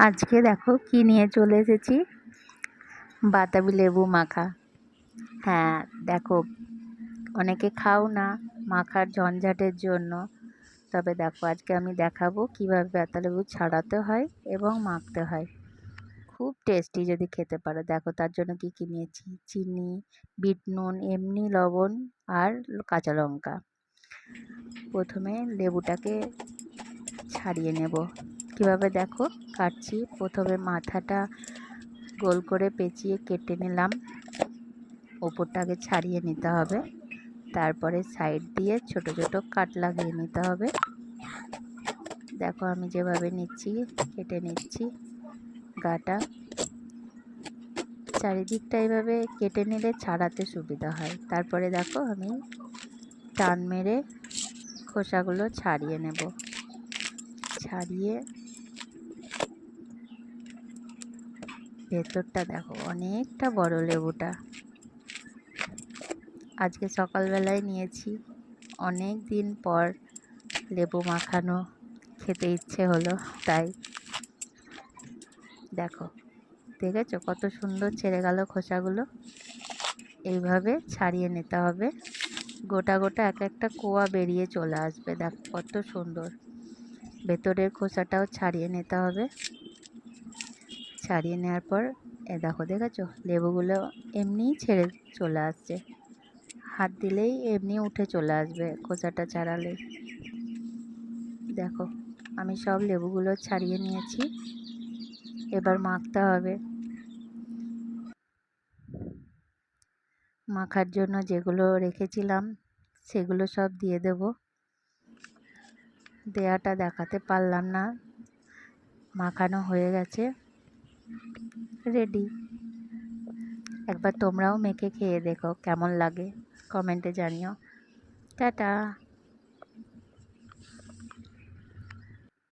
আজকে দেখো কি নিয়ে চলে এসেছি, বাতাবি লেবু মাখা। হ্যাঁ দেখো, অনেকে খাও না মাখার ঝঞ্ঝাটের জন্য, তবে দেখো আজকে আমি দেখাবো কিভাবে বাতালেবু ছাড়াতে হয় এবং মাখতে হয়। খুব টেস্টি যদি খেতে পারো। দেখো তার জন্য কি কি নিয়েছি: চিনি, বিট নুন, এমনি লবণ আর কাঁচা লঙ্কা। প্রথমে লেবুটাকে ছাড়িয়ে নেব। কিভাবে দেখো কাটছি। প্রথমে মাথাটা গোল করে পেঁচিয়ে কেটে নিলাম, ওপরটাকে ছাড়িয়ে নিতে হবে। তারপরে সাইড দিয়ে ছোট ছোট কাট লাগিয়ে নিতে হবে। দেখো আমি যেভাবে নিচ্ছি, কেটে নিচ্ছি গাটা। চারিদিকটা এইভাবে কেটে নিলে ছাড়াতে সুবিধা হয়। তারপরে দেখো আমি টান মেরে খোসাগুলো ছাড়িয়ে নেব। ছাড়িয়ে ভেতরটা দেখো অনেকটা বড় লেবুটা। আজকে সকালবেলায় নিয়েছি, অনেক দিন পর লেবু মাখানো খেতে ইচ্ছে হলো, তাই। দেখো দেখেছো কত সুন্দর ছেড়ে গেল খোসাগুলো। এইভাবে ছাড়িয়ে নিতে হবে। গোটা গোটা এক একটা কোয়া বেরিয়ে চলে আসবে। দেখো কত সুন্দর। ভেতরের খোসাটাও ছাড়িয়ে নিতে হবে। ছাড়িয়ে নেওয়ার পর দেখো দেখেছো লেবুগুলো এমনিই ছেড়ে চলে আসছে। হাত দিলেই এমনি উঠে চলে আসবে খোসাটা ছাড়ালেই। দেখো আমি সব লেবুগুলো ছাড়িয়ে নিয়েছি, এবার মাখতে হবে। মাখার জন্য যেগুলো রেখেছিলাম সেগুলো সব দিয়ে দেব। দেয়াটা দেখাতে পারলাম না, মাখানো হয়ে গেছে, রেডি। একবার তোমরাও মেখে খেয়ে দেখো কেমন লাগে, কমেন্টে জানিও। টাটা।